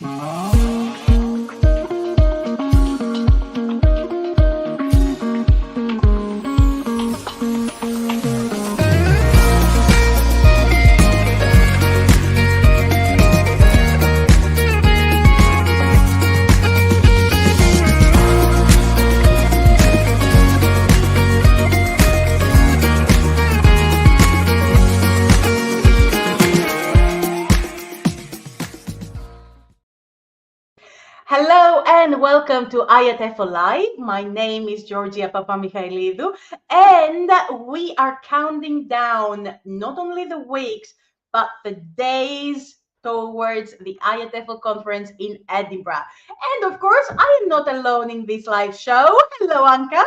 Hello and welcome to IATEFL Live. My name is Georgia Papamichailidou, and we are counting down not only the weeks, but the days towards the IATEFL Conference in Edinburgh. And of course, I am not alone in this live show. Hello, Anka.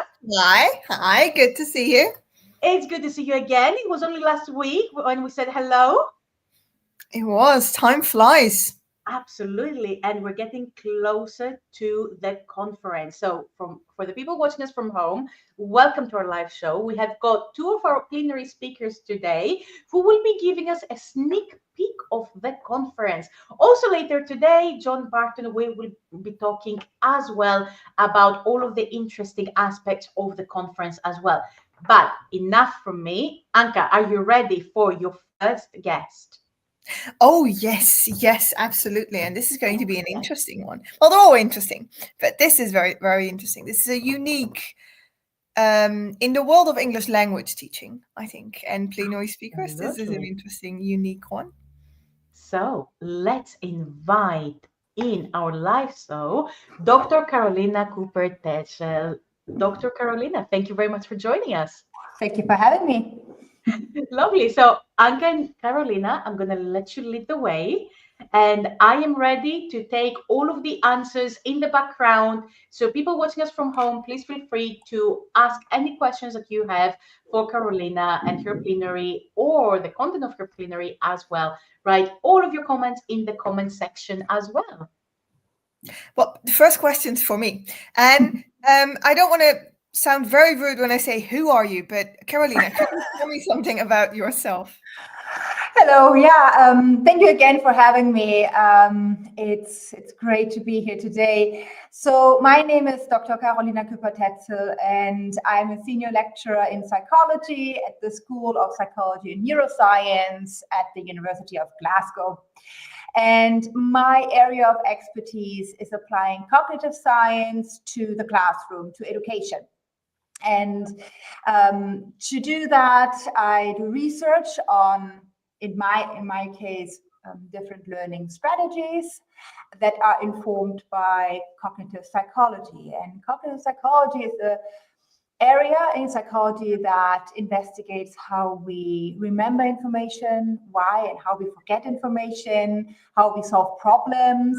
Hi, good to see you. It's good to see you again. It was only last week when we said hello. It was. Time flies. Absolutely, and we're getting closer to the conference. So for the people watching us from home, welcome to our live show. We have got two of our plenary speakers today who will be giving us a sneak peek of the conference. Also later today, John Barton will be talking as well about all of the interesting aspects of the conference as well. But enough from me. Anka, are you ready for your first guest? Oh, yes, absolutely. And this is going to be an interesting one. Well, they're all interesting, but this is very, very interesting. This is a unique, in the world of English language teaching, I think, and plenary speakers, Absolutely. This is an interesting, unique one. So let's invite in our live show, Dr. Carolina Kuepper-Tetzel. Dr. Carolina, thank you very much for joining us. Thank you for having me. Lovely. So Anka and Carolina, I'm going to let you lead the way. And I am ready to take all of the answers in the background. So people watching us from home, please feel free to ask any questions that you have for Carolina and her plenary or the content of her plenary as well. Write all of your comments in the comment section as well. Well, the first question's for me. And I don't want to sound very rude when I say, who are you? But Carolina, can you tell me something about yourself? Hello, thank you again for having me. It's great to be here today. So my name is Dr. Carolina Kuepper-Tetzel, and I'm a senior lecturer in psychology at the School of Psychology and Neuroscience at the University of Glasgow. And my area of expertise is applying cognitive science to the classroom, to education. And to do that, I do research on, in my case, different learning strategies that are informed by cognitive psychology. And cognitive psychology is the area in psychology that investigates how we remember information, why and how we forget information, how we solve problems,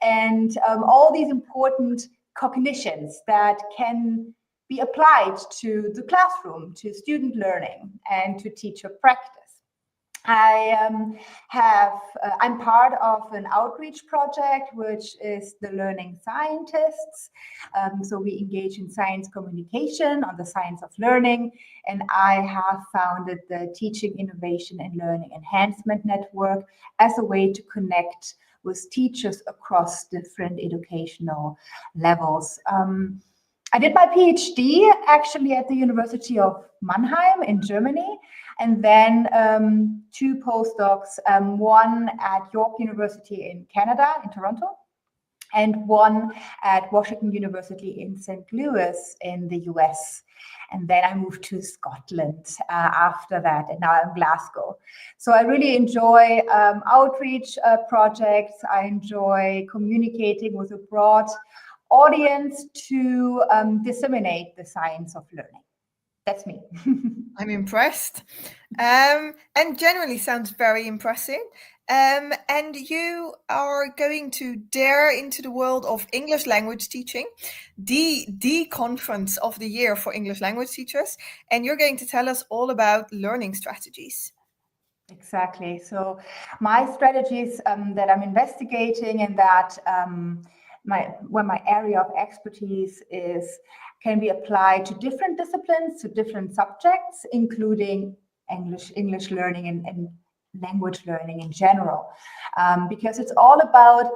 and all these important cognitions that can be applied to the classroom, to student learning, and to teacher practice. I'm part of an outreach project, which is the Learning Scientists. So we engage in science communication on the science of learning, and I have founded the Teaching Innovation and Learning Enhancement Network as a way to connect with teachers across different educational levels. I did my PhD actually at the University of Mannheim in Germany, and then two postdocs, one at York University in Canada, in Toronto, and one at Washington University in St. Louis in the US. And then I moved to Scotland after that, and now I'm in Glasgow. So I really enjoy outreach projects. I enjoy communicating with a broad audience to disseminate the science of learning. That's me. I'm impressed. And generally sounds very impressive. And you are going to dare into the world of English language teaching, the conference of the year for English language teachers. And you're going to tell us all about learning strategies. Exactly. So my strategies that I'm investigating and that my area of expertise can be applied to different disciplines, to different subjects, including English learning and language learning in general, because it's all about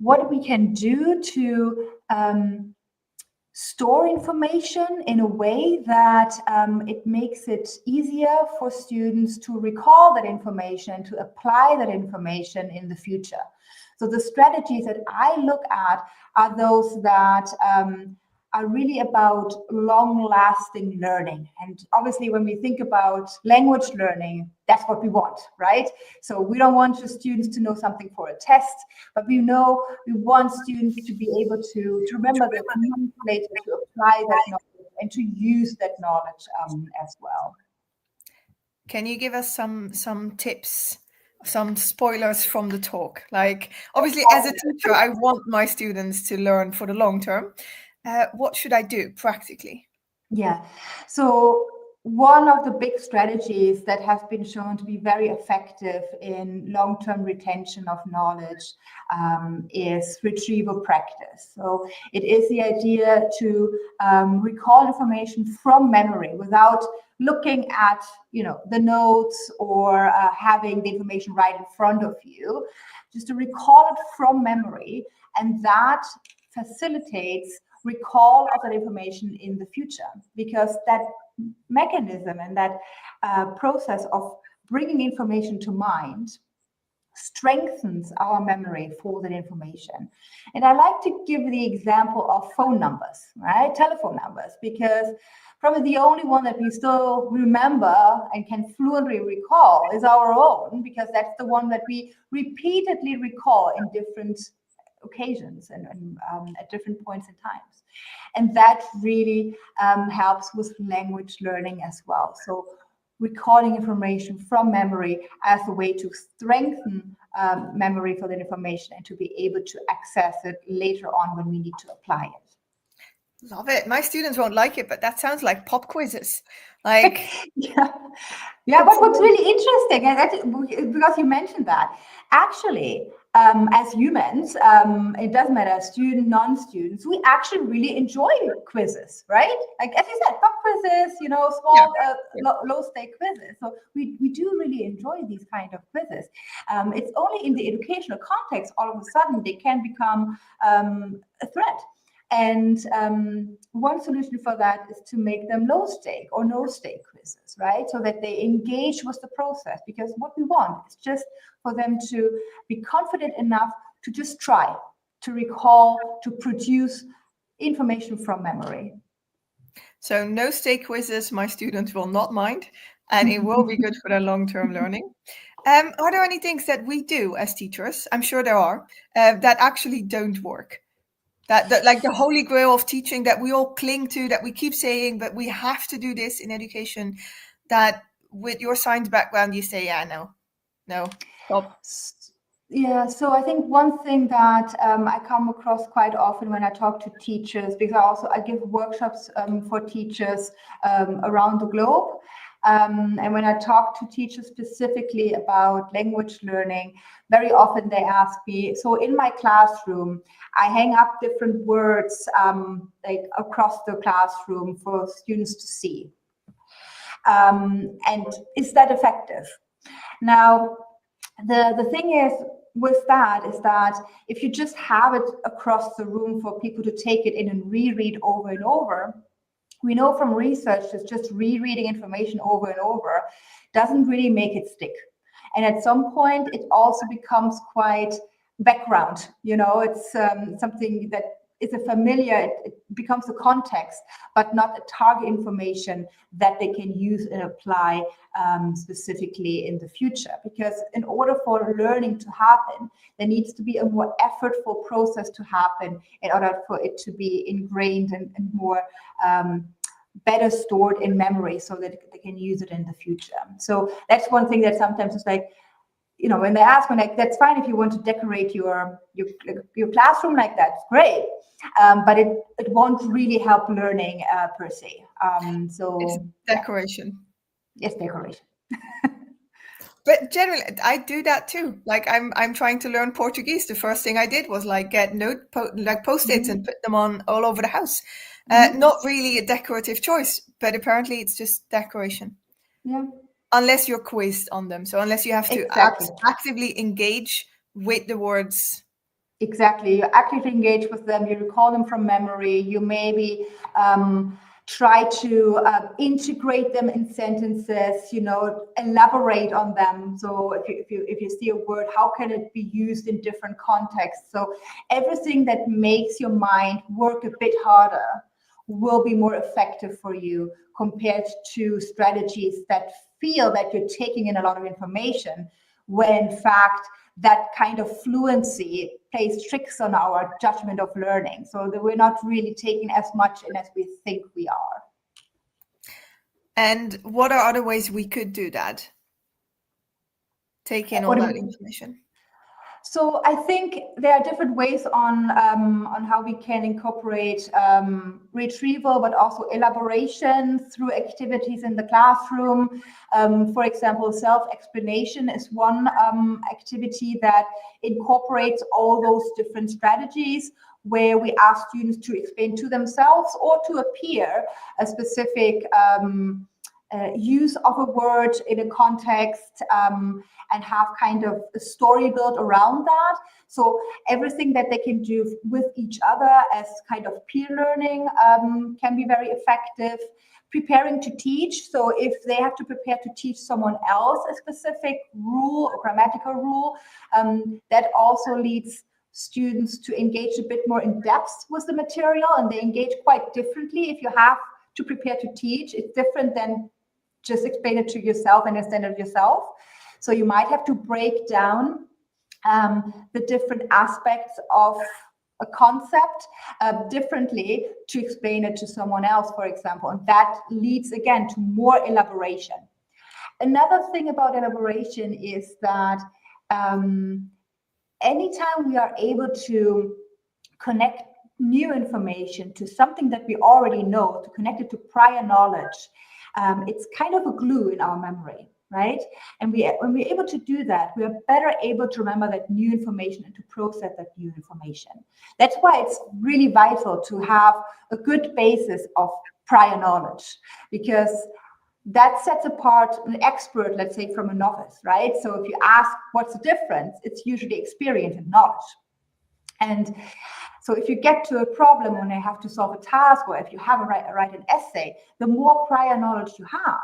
what we can do to store information in a way that it makes it easier for students to recall that information, to apply that information in the future. So the strategies that I look at are those that are really about long-lasting learning. And obviously, when we think about language learning, that's what we want, right? So we don't want just students to know something for a test, but we want students to be able to remember that months later, to apply that knowledge and to use that knowledge as well. Can you give us some tips, some spoilers from the talk? Like, obviously, as a teacher, I want my students to learn for the long term. What should I do practically? Yeah, so one of the big strategies that has been shown to be very effective in long-term retention of knowledge is retrieval practice. So it is the idea to recall information from memory without looking at, the notes or having the information right in front of you, just to recall it from memory, and that facilitates recall of that information in the future, because that mechanism and that process of bringing information to mind strengthens our memory for that information. And I like to give the example of phone numbers, right? Telephone numbers, because probably the only one that we still remember and can fluently recall is our own, because that's the one that we repeatedly recall in different occasions and at different points in times. And that really helps with language learning as well. So recording information from memory as a way to strengthen memory for the information and to be able to access it later on when we need to apply it. Love it. My students won't like it, but that sounds like pop quizzes. Like, yeah. But what's really interesting, and because you mentioned that, actually, as humans, it doesn't matter, student, non-students, we actually really enjoy quizzes, right? Like, as you said, pop quizzes, small, low-stake quizzes. So we do really enjoy these kind of quizzes. It's only in the educational context, all of a sudden, they can become a threat. And one solution for that is to make them low stake or no stake quizzes, right? So that they engage with the process, because what we want is just for them to be confident enough to just try, to recall, to produce information from memory. So no stake quizzes, my students will not mind, and it will be good for their long-term learning. Are there any things that we do as teachers, I'm sure there are, that actually don't work? That like the holy grail of teaching that we all cling to, that we keep saying, but we have to do this in education, that with your science background, you say, no, stop. Yeah, so I think one thing that I come across quite often when I talk to teachers, because I give workshops for teachers around the globe. And when I talk to teachers specifically about language learning, very often they ask me, so in my classroom, I hang up different words like across the classroom for students to see. And is that effective? Now, the thing is with that is that if you just have it across the room for people to take it in and reread over and over, we know from research that just rereading information over and over doesn't really make it stick. And at some point, it also becomes quite background. It's something that is a familiar, it becomes a context, but not a target information that they can use and apply specifically in the future. Because in order for learning to happen, there needs to be a more effortful process to happen in order for it to be ingrained and more better stored in memory so that they can use it in the future. So that's one thing that sometimes is like, when they ask me, like, that's fine if you want to decorate your classroom like that, it's great. But it won't really help learning per se. So it's decoration. Yes, decoration. But generally, I do that too. Like I'm trying to learn Portuguese. The first thing I did was like get post-its and put them on all over the house. Not really a decorative choice, but apparently it's just decoration. Yeah. Unless you're quizzed on them. So unless you have to actively engage with the words Exactly. You actively engage with them, you recall them from memory, you maybe try to integrate them in sentences, elaborate on them. So if you see a word, how can it be used in different contexts? So everything that makes your mind work a bit harder will be more effective for you compared to strategies that feel that you're taking in a lot of information, when in fact that kind of fluency plays tricks on our judgment of learning, so that we're not really taking as much in as we think we are. And what are other ways we could do that? Take in all that information. So I think there are different ways on how we can incorporate retrieval, but also elaboration through activities in the classroom. For example, self-explanation is one activity that incorporates all those different strategies, where we ask students to explain to themselves or to a peer a specific use of a word in a context, and have kind of a story built around that. So everything that they can do with each other as kind of peer learning can be very effective. Preparing to teach, so if they have to prepare to teach someone else a specific rule or grammatical rule, that also leads students to engage a bit more in depth with the material, and they engage quite differently. If you have to prepare to teach, it's different than just explain it to yourself and understand it yourself. So you might have to break down the different aspects of a concept differently to explain it to someone else, for example. And that leads again to more elaboration. Another thing about elaboration is that anytime we are able to connect new information to something that we already know, to connect it to prior knowledge, it's kind of a glue in our memory, right? And when we're able to do that, we are better able to remember that new information and to process that new information. That's why it's really vital to have a good basis of prior knowledge, because that sets apart an expert, let's say, from a novice, right? So if you ask what's the difference, it's usually experience and knowledge. And so if you get to a problem when you have to solve a task, or if you have to write an essay, the more prior knowledge you have,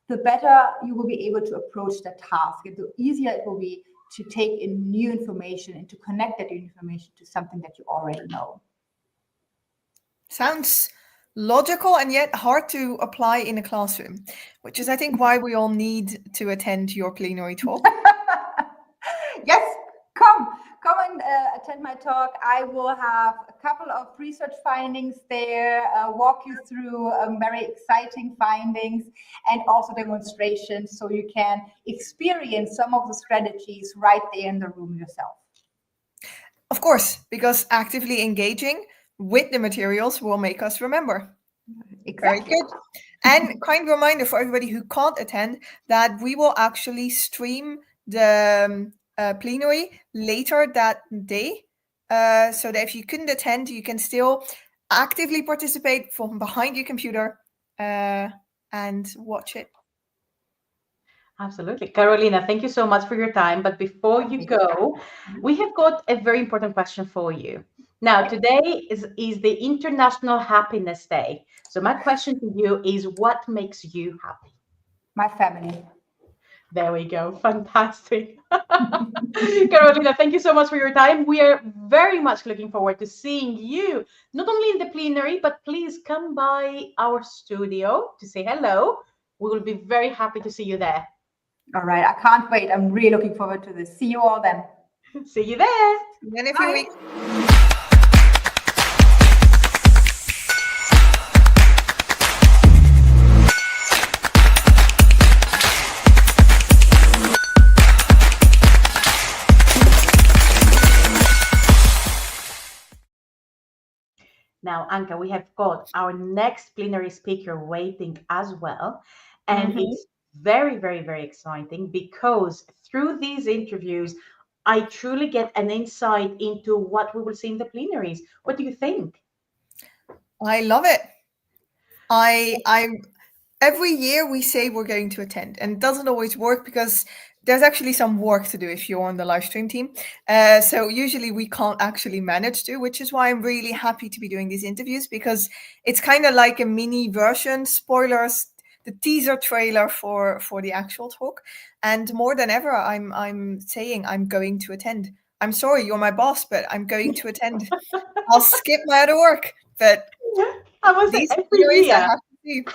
the better you will be able to approach that task, and the easier it will be to take in new information and to connect that new information to something that you already know. Sounds logical and yet hard to apply in a classroom, which is, I think, why we all need to attend your plenary talk. Yes, come and attend my talk. I will have a couple of research findings there, walk you through very exciting findings, and also demonstrations, so you can experience some of the strategies right there in the room yourself. Of course, because actively engaging with the materials will make us remember. Exactly. Very good. And kind reminder for everybody who can't attend that we will actually stream the plenary later that day, so that if you couldn't attend, you can still actively participate from behind your computer and watch it. Absolutely. Carolina, thank you so much for your time. But before you go, we have got a very important question for you. Now, today is the International Happiness Day. So my question to you is, what makes you happy? My family. There we go. Fantastic. Carolina, thank you so much for your time. We are very much looking forward to seeing you, not only in the plenary, but please come by our studio to say hello. We will be very happy to see you there. All right. I can't wait. I'm really looking forward to this. See you all then. See you there. In a few weeks. Now, Anka, we have got our next plenary speaker waiting as well. And it's very, very, very exciting, because through these interviews, I truly get an insight into what we will see in the plenaries. What do you think? I love it. I every year we say we're going to attend, and it doesn't always work because there's actually some work to do if you're on the live stream team. So usually we can't actually manage to, which is why I'm really happy to be doing these interviews, because it's kind of like a mini version, spoilers, the teaser trailer for the actual talk. And more than ever, I'm saying I'm going to attend. I'm sorry, you're my boss, but I'm going to attend. I'll skip my other work, but I must say, these every theories I year, have to see.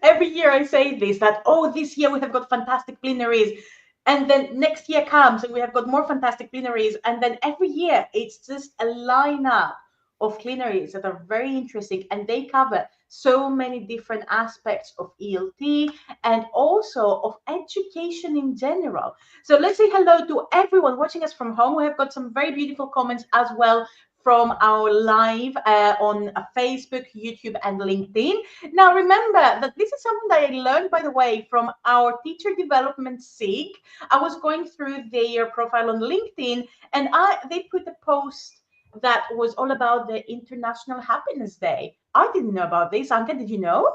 every year I say this, that, oh, this year we have got fantastic plenaries. And then next year comes and we have got more fantastic plenaries. And then every year it's just a lineup of plenaries that are very interesting, and they cover so many different aspects of ELT and also of education in general. So let's say hello to everyone watching us from home. We have got some very beautiful comments as well from our live on Facebook, YouTube, and LinkedIn. Now, remember that this is something that I learned, by the way, from our teacher development SIG. I was going through their profile on LinkedIn, and they put a post that was all about the International Happiness Day. I didn't know about this. Anka, did you know?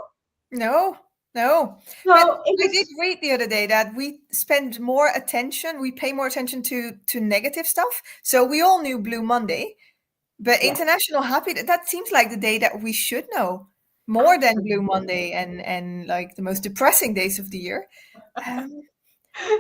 No. So But it I was, did read the other day that we spend more attention, we pay more attention to negative stuff. So we all knew Blue Monday, but yes, International Happy, that seems like the day that we should know more than Blue absolutely. Monday and like the most depressing days of the year. Um,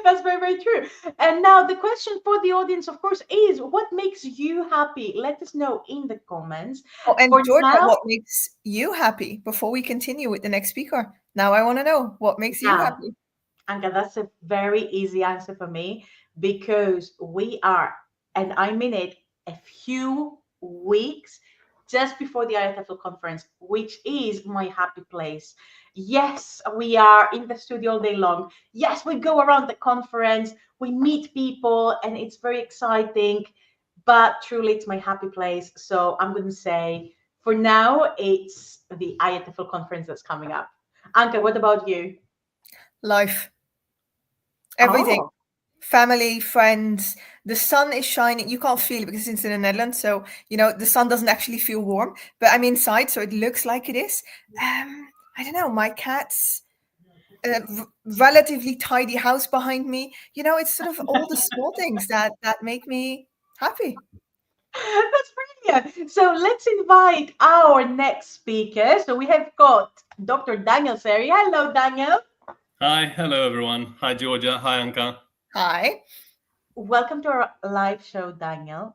That's very, very true. And now the question for the audience, of course, is what makes you happy? Let us know in the comments. oh, and For Georgia, now, what makes you happy before we continue with the next speaker? Now I want to know what makes you now, happy. Anka, that's a very easy answer for me, because we are, and I mean it, a few weeks just before the IATEFL conference, which is my happy place. Yes, we are in the studio all day long. Yes, we go around the conference, we meet people, and it's very exciting. But truly, it's my happy place. So I'm going to say, for now, it's the IATEFL conference that's coming up. Anka, what about you? Life, everything. Oh. Family, friends, the sun is shining. You can't feel it because it's in the Netherlands, so the sun doesn't actually feel warm. But I'm inside, so it looks like it is. I don't know. My cat's relatively tidy house behind me. It's sort of all the small things that make me happy. That's brilliant. So let's invite our next speaker. So we have got Dr. Daniel Xerri. Hello, Daniel. Hi, hello everyone. Hi Georgia. Hi Anka. Hi. Welcome to our live show, Daniel.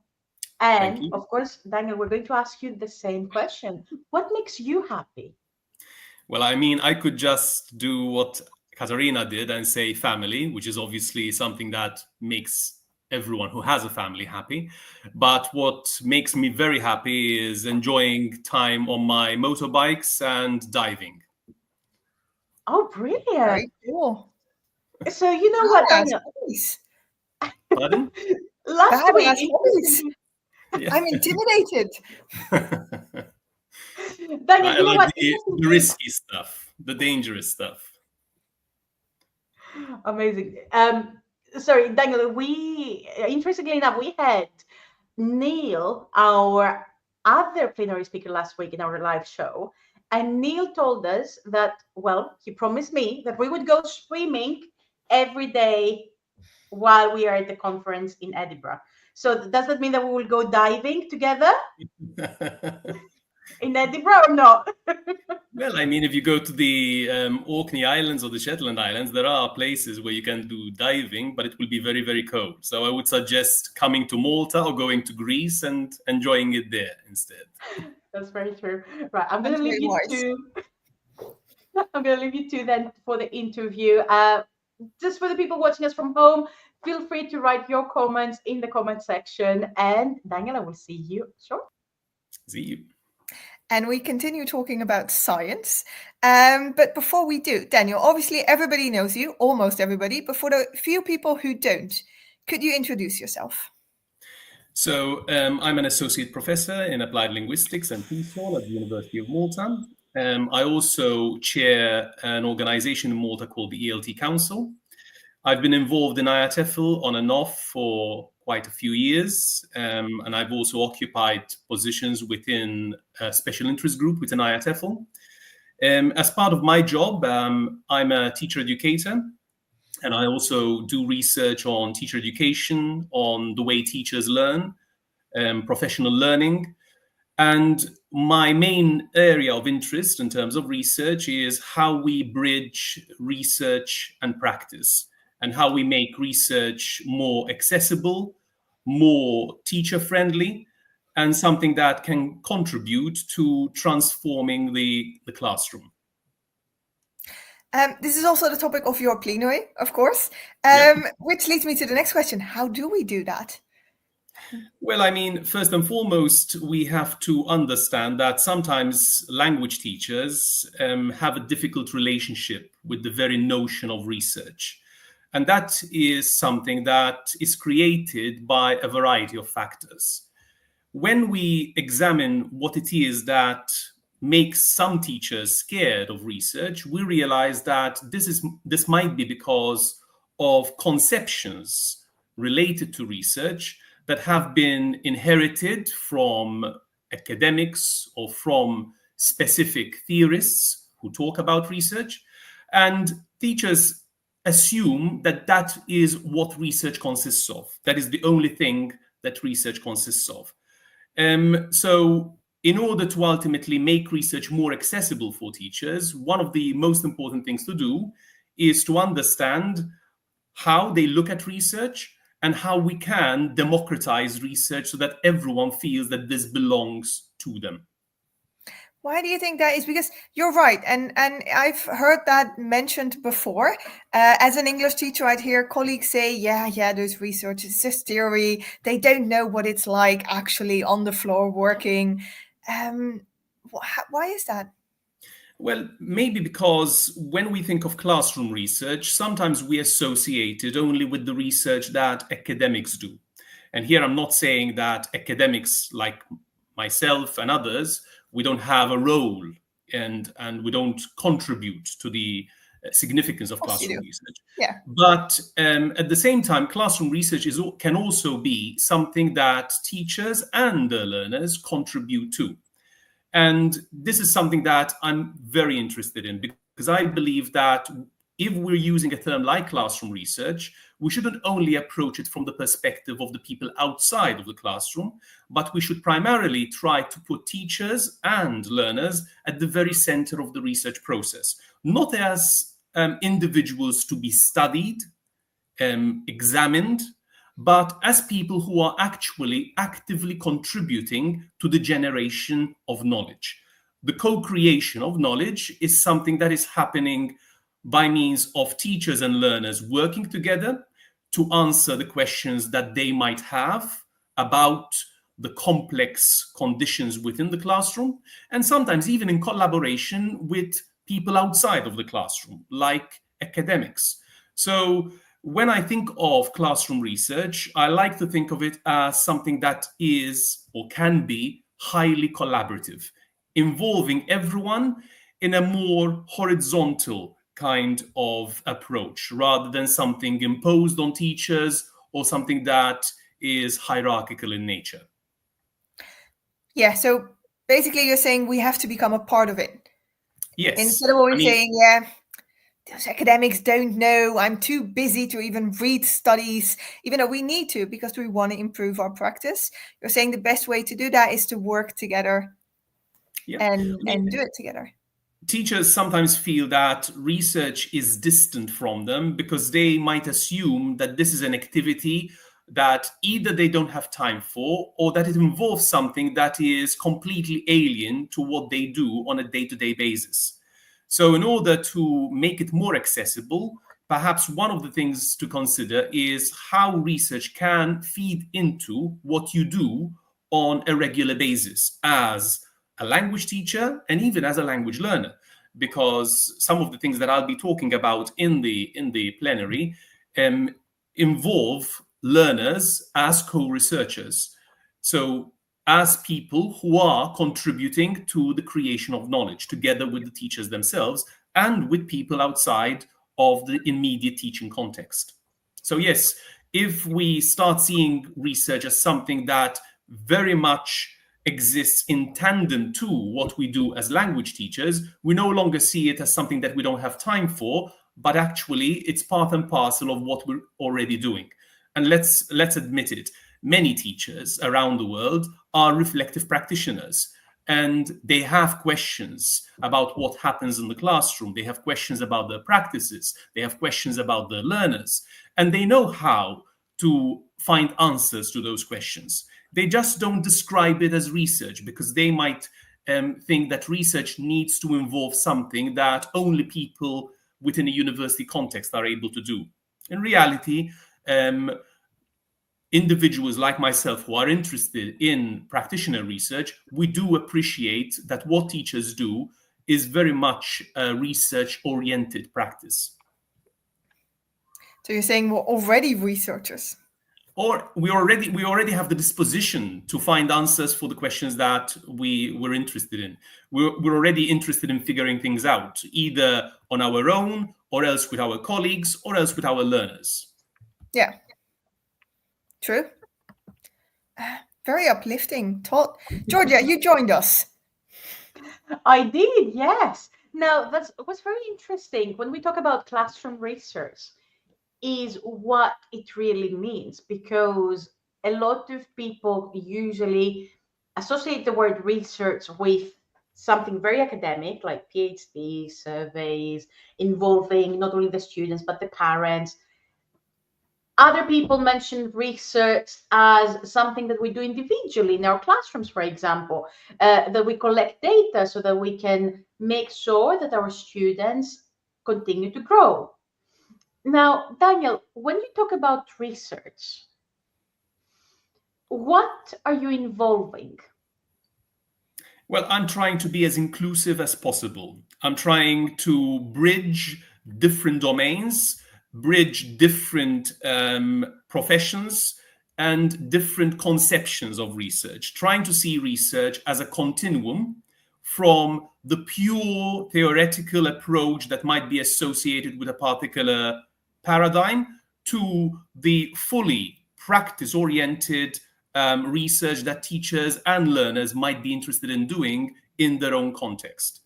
Thank And you. of course, Daniel, we're going to ask you the same question. What makes you happy? Well, I mean, I could just do what Katarina did and say family, which is obviously something that makes everyone who has a family happy. But what makes me very happy is enjoying time on my motorbikes and diving. Oh, brilliant. Very cool. So you know what, Badass Daniel? hobbies. Pardon? Last Badass week, hobbies. Yeah. I'm intimidated. Daniel, I you know like what? the risky stuff, the dangerous stuff. Amazing. Sorry, Daniel, we, interestingly enough, we had Neil, our other plenary speaker last week in our live show. And Neil told us that, well, he promised me that we would go swimming every day while we are at the conference in Edinburgh. So does that mean that we will go diving together in Edinburgh or not? Well, I mean, if you go to the Orkney Islands or the Shetland Islands, there are places where you can do diving, but it will be very, very cold. So I would suggest coming to Malta or going to Greece and enjoying it there instead. That's very true. Right, I'm going to That's leave very you wise. to. I'm going to leave you to then for the interview. Just for the people watching us from home, feel free to write your comments in the comment section. And Daniel, I will see you shortly. See you. And we continue talking about science. But before we do, Daniel, obviously everybody knows you, almost everybody, but for the few people who don't, could you introduce yourself? So I'm an associate professor in applied linguistics and TESOL at the University of Malta. I also chair an organization in Malta called the ELT Council. I've been involved in IATEFL on and off for quite a few years, and I've also occupied positions within a special interest group within IATEFL. As part of my job, I'm a teacher educator, And I also do research on teacher education, on the way teachers learn, professional learning. And my main area of interest in terms of research is how we bridge research and practice, and how we make research more accessible, more teacher-friendly, and something that can contribute to transforming the classroom. This is also the topic of your plenary, of course, which leads me to the next question. How do we do that? Well, I mean, first and foremost, we have to understand that sometimes language teachers have a difficult relationship with the very notion of research. And that is something that is created by a variety of factors. When we examine what it is that makes some teachers scared of research, we realize that this might be because of conceptions related to research that have been inherited from academics or from specific theorists who talk about research. And teachers assume that that is what research consists of. That is the only thing that research consists of. So in order to ultimately make research more accessible for teachers, one of the most important things to do is to understand how they look at research and how we can democratize research so that everyone feels that this belongs to them. Why do you think that is? Because you're right, and I've heard that mentioned before. As an English teacher, I'd hear colleagues say, yeah, there's research, it's just theory. They don't know what it's like actually on the floor working. Why is that? Well, maybe because when we think of classroom research, sometimes we associate it only with the research that academics do. And here I'm not saying that academics like myself and others, we don't have a role and we don't contribute to the significance of classroom research. Yeah. But at the same time, classroom research can also be something that teachers and the learners contribute to. And this is something that I'm very interested in, because I believe that if we're using a term like classroom research, we shouldn't only approach it from the perspective of the people outside of the classroom, but we should primarily try to put teachers and learners at the very center of the research process, not as individuals to be studied, examined, but as people who are actually actively contributing to the generation of knowledge. The co-creation of knowledge is something that is happening by means of teachers and learners working together to answer the questions that they might have about the complex conditions within the classroom, and sometimes even in collaboration with people outside of the classroom, like academics. So when I think of classroom research, I like to think of it as something that is or can be highly collaborative, involving everyone in a more horizontal kind of approach, rather than something imposed on teachers or something that is hierarchical in nature. Yeah, so basically you're saying we have to become a part of it. Yes. Instead of always saying, those academics don't know, I'm too busy to even read studies, even though we need to because we want to improve our practice. You're saying the best way to do that is to work together and do it together. Teachers sometimes feel that research is distant from them because they might assume that this is an activity that either they don't have time for, or that it involves something that is completely alien to what they do on a day-to-day basis. So in order to make it more accessible, perhaps one of the things to consider is how research can feed into what you do on a regular basis as a language teacher and even as a language learner, because some of the things that I'll be talking about in the plenary involve learners as co-researchers. So as people who are contributing to the creation of knowledge together with the teachers themselves and with people outside of the immediate teaching context. So yes, if we start seeing research as something that very much exists in tandem to what we do as language teachers, we no longer see it as something that we don't have time for, but actually it's part and parcel of what we're already doing. And let's admit it, many teachers around the world are reflective practitioners, and they have questions about what happens in the classroom. They have questions about their practices. They have questions about their learners, and they know how to find answers to those questions. They just don't describe it as research, because they might think that research needs to involve something that only people within a university context are able to do. In reality, individuals like myself who are interested in practitioner research, we do appreciate that what teachers do is very much a research-oriented practice. So you're saying we're already researchers? Or we already have the disposition to find answers for the questions that we're interested in. We're already interested in figuring things out, either on our own, or else with our colleagues, or else with our learners. Yeah, true. Very uplifting. Georgia, you joined us. I did, yes. Now, what's very interesting when we talk about classroom research is what it really means, because a lot of people usually associate the word research with something very academic, like PhD surveys involving not only the students but the parents. Other people mention research as something that we do individually in our classrooms, for example, that we collect data so that we can make sure that our students continue to grow. Now, Daniel, when you talk about research, what are you involving? Well, I'm trying to be as inclusive as possible. I'm trying to bridge different domains, bridge different professions and different conceptions of research, trying to see research as a continuum from the pure theoretical approach that might be associated with a particular paradigm to the fully practice-oriented research that teachers and learners might be interested in doing in their own context.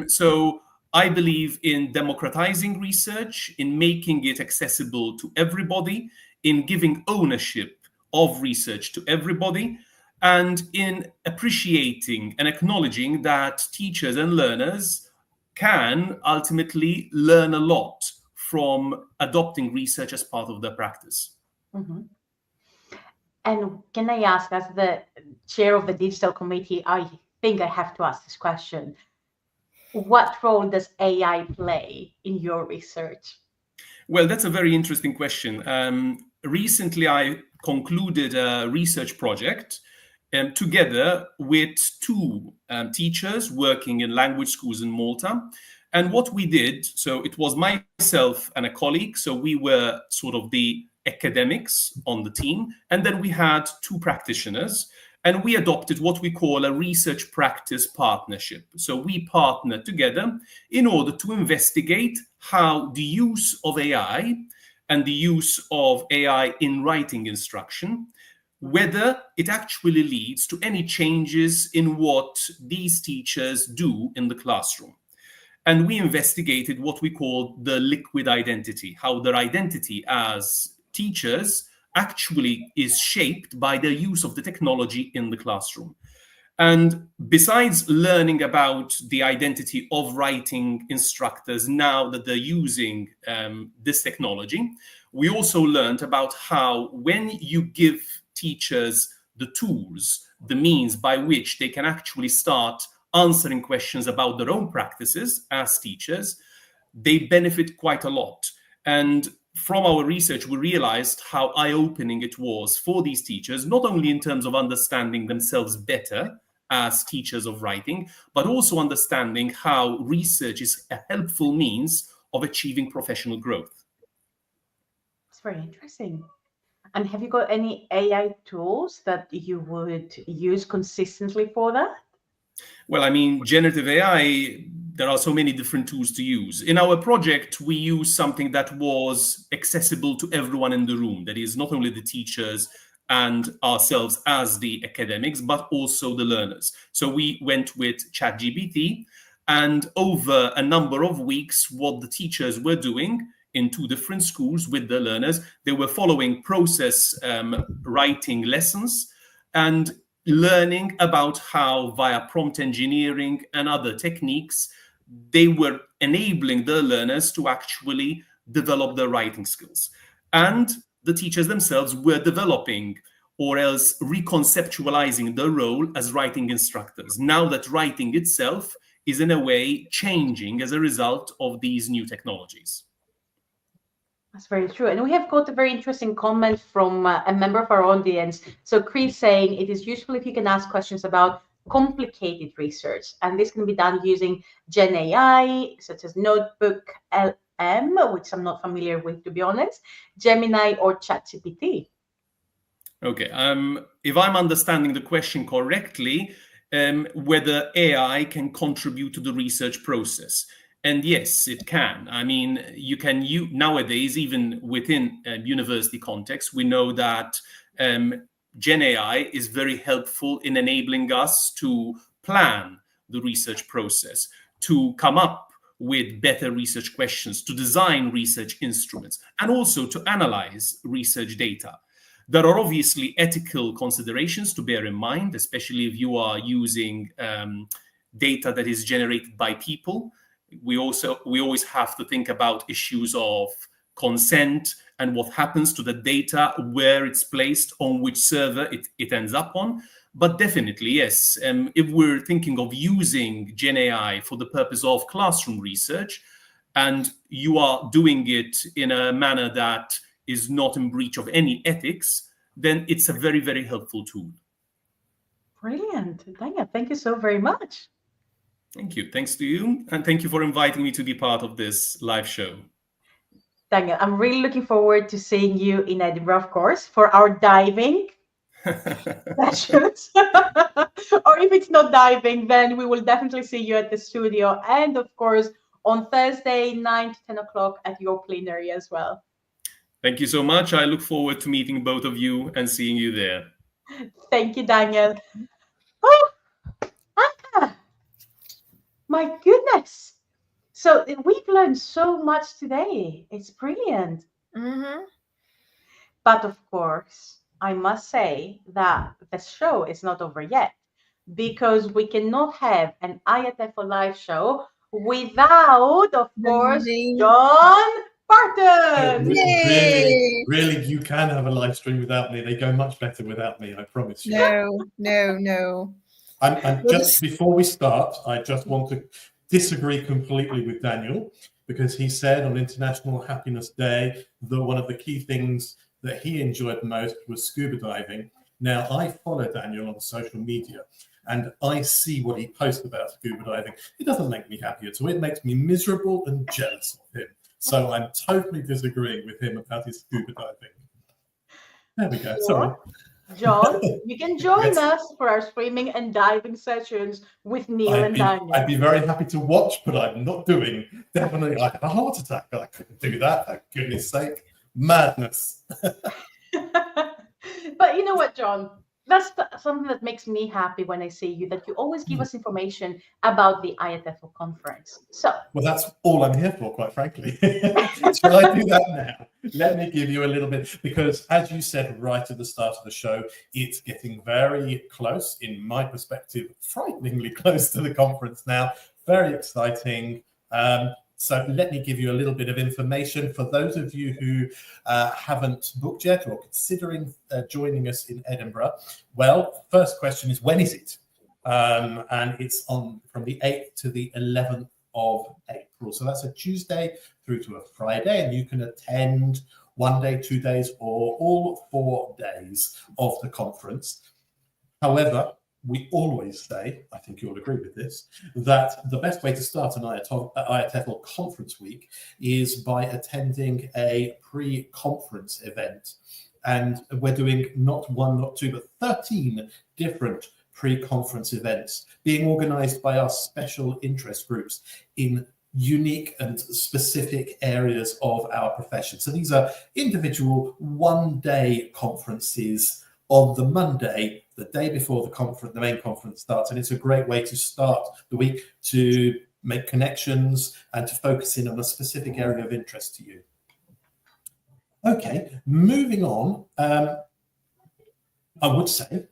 So I believe in democratizing research, in making it accessible to everybody, in giving ownership of research to everybody, and in appreciating and acknowledging that teachers and learners can ultimately learn a lot from adopting research as part of their practice. Mm-hmm. And can I ask, as the chair of the digital committee, I think I have to ask this question. What role does AI play in your research? Well, that's a very interesting question. Recently, I concluded a research project together with two teachers working in language schools in Malta. And what we did, so it was myself and a colleague, so we were sort of the academics on the team, and then we had two practitioners, and we adopted what we call a research practice partnership. So we partnered together in order to investigate how the use of AI and the use of AI in writing instruction, whether it actually leads to any changes in what these teachers do in the classroom. And we investigated what we call the liquid identity, how their identity as teachers actually is shaped by their use of the technology in the classroom. And besides learning about the identity of writing instructors now that they're using this technology, we also learned about how when you give teachers the tools, the means by which they can actually start answering questions about their own practices as teachers, they benefit quite a lot. And from our research, we realized how eye-opening it was for these teachers, not only in terms of understanding themselves better as teachers of writing, but also understanding how research is a helpful means of achieving professional growth. It's very interesting. And have you got any AI tools that you would use consistently for that? Well, I mean, generative AI, there are so many different tools to use. In our project, we use something that was accessible to everyone in the room. That is not only the teachers and ourselves as the academics, but also the learners. So we went with ChatGPT, And over a number of weeks, what the teachers were doing in 2 different schools with the learners, they were following process writing lessons and learning about how, via prompt engineering and other techniques, they were enabling the learners to actually develop their writing skills. And the teachers themselves were developing or else reconceptualizing their role as writing instructors, now that writing itself is in a way changing as a result of these new technologies. That's very true. And we have got a very interesting comment from a member of our audience. So Chris saying it is useful if you can ask questions about complicated research. And this can be done using Gen AI, such as Notebook LM, which I'm not familiar with, to be honest, Gemini or ChatGPT. Okay. If I'm understanding the question correctly, whether AI can contribute to the research process. And yes, it can. I mean, you can nowadays, even within a university context, we know that Gen AI is very helpful in enabling us to plan the research process, to come up with better research questions, to design research instruments, and also to analyze research data. There are obviously ethical considerations to bear in mind, especially if you are using data that is generated by people. We always have to think about issues of consent and what happens to the data, where it's placed, on which server it ends up on. But definitely, yes, if we're thinking of using Gen AI for the purpose of classroom research, and you are doing it in a manner that is not in breach of any ethics, then it's a very, very helpful tool. Brilliant. Daniel, thank you so very much. Thank you. Thanks to you. And thank you for inviting me to be part of this live show. Daniel, I'm really looking forward to seeing you in Edinburgh, of course, for our diving sessions. Or if it's not diving, then we will definitely see you at the studio. And of course, on Thursday, 9 to 10 o'clock at your plenary as well. Thank you so much. I look forward to meeting both of you and seeing you there. Thank you, Daniel. Oh, my goodness. So we've learned so much today. It's brilliant. Mm-hmm. But of course, I must say that the show is not over yet, because we cannot have an IATEFL live show without, of course, John Barton. Really, you can have a live stream without me. They go much better without me, I promise you. No. I'm just before we start, I just want to disagree completely with Daniel, because he said on International Happiness Day that one of the key things that he enjoyed most was scuba diving. Now, I follow Daniel on social media, and I see what he posts about scuba diving. It doesn't make me happy at all. It makes me miserable and jealous of him. So I'm totally disagreeing with him about his scuba diving. There we go. Sorry. John, you can join us for our swimming and diving sessions with Neil and Daniel. I'd be very happy to watch, but I'm not doing. Definitely, I had a heart attack. I couldn't do that. For goodness sake. Madness. But you know what, John? That's something that makes me happy when I see you, that you always give us information about the IATEFL conference. So, well, that's all I'm here for, quite frankly. Shall I do that now? Let me give you a little bit, because as you said right at the start of the show, it's getting very close, in my perspective, frighteningly close to the conference now. Very exciting. So let me give you a little bit of information for those of you who haven't booked yet or considering joining us in Edinburgh. Well, first question is, when is it? And it's on from the 8th to the 11th of April. So that's a Tuesday through to a Friday, and you can attend 1 day, 2 days, or all 4 days of the conference. However, we always say, I think you'll agree with this, that the best way to start an IATEFL conference week is by attending a pre-conference event. And we're doing not 1, not 2, but 13 different pre-conference events being organized by our special interest groups in unique and specific areas of our profession. So these are individual 1-day conferences on the Monday, the day before the main conference starts. And it's a great way to start the week, to make connections, and to focus in on a specific area of interest to you. Okay, moving on, I would say,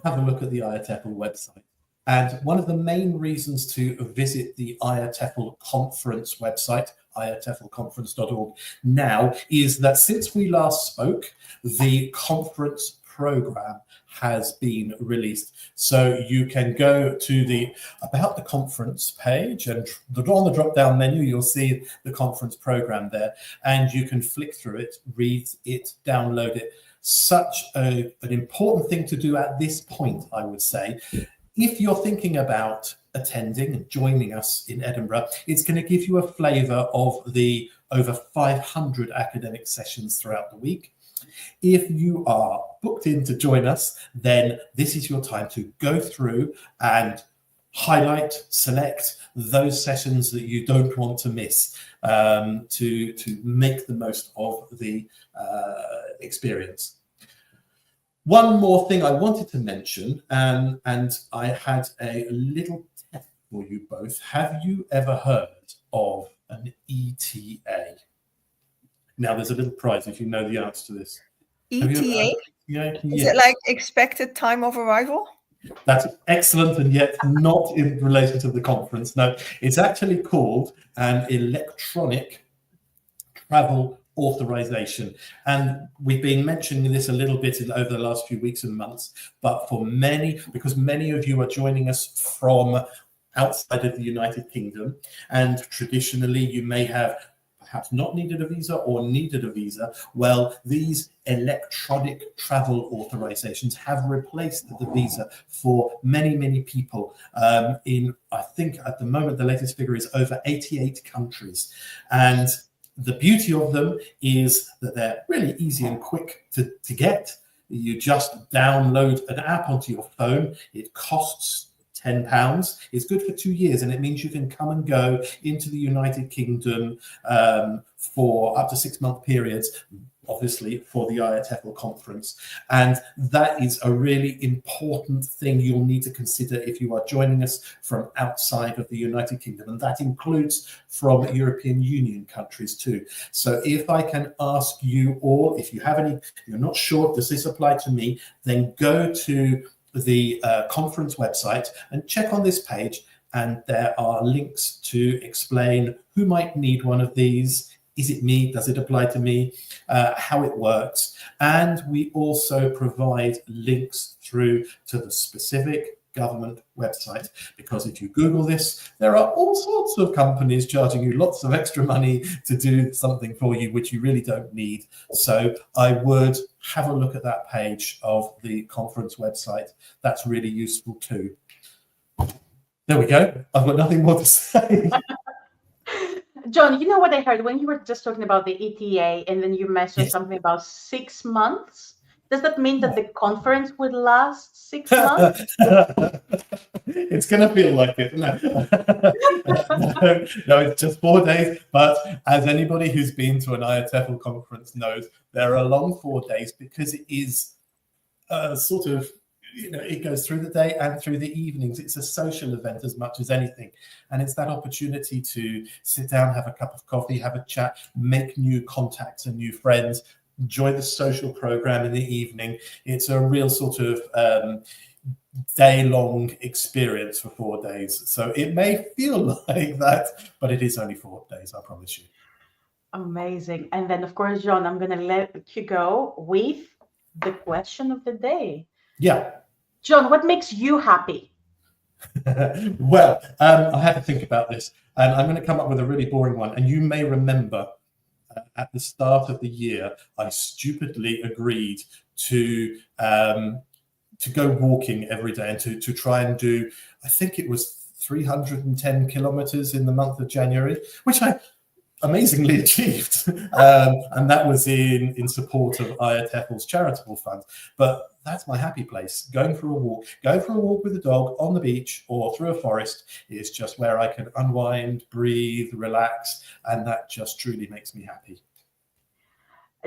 have a look at the IATEFL website. And one of the main reasons to visit the IATEFL Conference website, IATEFLconference.org, now is that since we last spoke, the conference program has been released. So you can go to the About the Conference page, and on the drop-down menu, you'll see the conference program there, and you can flick through it, read it, download it. Such an important thing to do at this point, I would say. If you're thinking about attending and joining us in Edinburgh, it's going to give you a flavour of the over 500 academic sessions throughout the week. If you are booked in to join us, then this is your time to go through and highlight, select those sessions that you don't want to miss, to make the most of the experience. One more thing I wanted to mention, and I had a little test for you both. Have you ever heard of an ETA? Now, there's a little prize if you know the answer to this. ETA? Yeah. Is it like expected time of arrival? That's excellent, and yet not in relation to the conference. No, it's actually called an electronic travel authorization. And we've been mentioning this a little bit over the last few weeks and months, but for many, because many of you are joining us from outside of the United Kingdom, and traditionally you may have perhaps not needed a visa or needed a visa. Well, these electronic travel authorizations have replaced the visa for many, many people in, I think at the moment, the latest figure is over 88 countries. And the beauty of them is that they're really easy and quick to get. You just download an app onto your phone. It costs £10. It's good for 2 years, and it means you can come and go into the United Kingdom for up to 6-month periods, obviously for the IATEFL conference. And that is a really important thing you'll need to consider if you are joining us from outside of the United Kingdom. And that includes from European Union countries too. So if I can ask you all, if you have any, you're not sure, does this apply to me, then go to the conference website and check on this page, and there are links to explain who might need one of these. Is it me? Does it apply to me? How it works. And we also provide links through to the specific government website, because if you Google this, there are all sorts of companies charging you lots of extra money to do something for you, which you really don't need. So I would have a look at that page of the conference website. That's really useful too. There we go. I've got nothing more to say. John, you know what I heard when you were just talking about the ETA, and then you mentioned something about 6 months? Does that mean that the conference would last 6 months? It's going to feel like it. No, it's just 4 days. But as anybody who's been to an IATEFL conference knows, there are long 4 days, because it is sort of, you know, it goes through the day and through the evenings. It's a social event as much as anything. And it's that opportunity to sit down, have a cup of coffee, have a chat, make new contacts and new friends, enjoy the social program in the evening. It's a real sort of day-long experience for 4 days. So it may feel like that, but it is only 4 days, I promise you. Amazing. And then, of course, John, I'm going to let you go with the question of the day. Yeah. John, what makes you happy? Well, I had to think about this, and I'm going to come up with a really boring one. And you may remember at the start of the year, I stupidly agreed to go walking every day and to try and do, I think it was 310 kilometers in the month of January, which I amazingly achieved. And that was in support of IATEFL's charitable fund. But that's my happy place. Going for a walk with a dog on the beach or through a forest is just where I can unwind, breathe, relax, and that just truly makes me happy.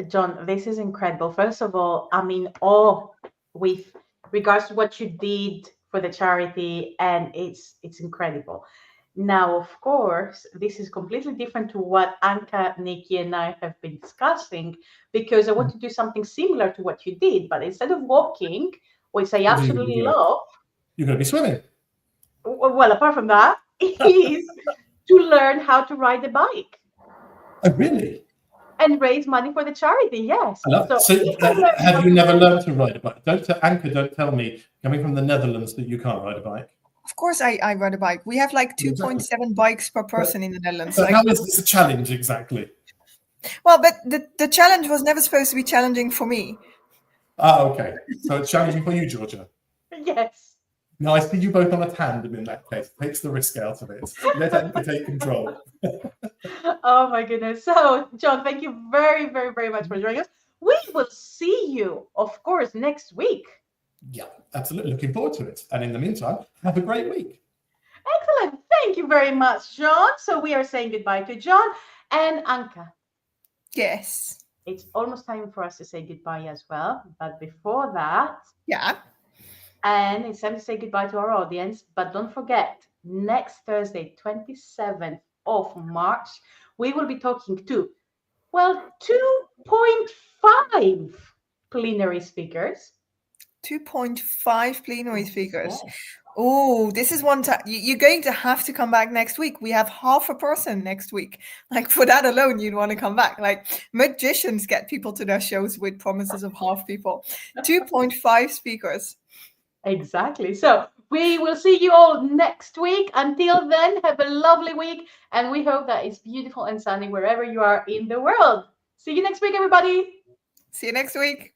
John, this is incredible. First of all, I'm in awe with regards to what you did for the charity, and it's incredible. Now, of course, this is completely different to what Anka, Nikki, and I have been discussing, because I want to do something similar to what you did, but instead of walking, which I absolutely love, you're going to be swimming. well, apart from that, is to learn how to ride a bike. Oh, really? And raise money for the charity, yes. I love it. So have you never learned to ride a bike? Don't tell me, coming from the Netherlands, that you can't ride a bike. Of course, I ride a bike. We have like 2.7 bikes per person in the Netherlands. So how is this a challenge exactly? Well, but the challenge was never supposed to be challenging for me. Ah, okay. So it's challenging for you, Georgia. Yes. No, I see you both on a tandem in that case. It takes the risk out of it. Let Anka take control. Oh my goodness. So, John, thank you very, very, very much for joining us. We will see you, of course, next week. Yeah, absolutely. Looking forward to it. And in the meantime, have a great week. Excellent. Thank you very much, John. So we are saying goodbye to John and Anka. Yes. It's almost time for us to say goodbye as well. But before that, yeah. And it's time to say goodbye to our audience. But don't forget, next Thursday, 27th of March, we will be talking to, well, 2.5 plenary speakers. 2.5 plenary speakers. Yes. Oh, this is one time you're going to have to come back next week. We have half a person next week. Like, for that alone, you'd want to come back. Like, magicians get people to their shows with promises of half people. 2.5 speakers. Exactly. So we will see you all next week. Until then, have a lovely week. And we hope that it's beautiful and sunny wherever you are in the world. See you next week, everybody. See you next week.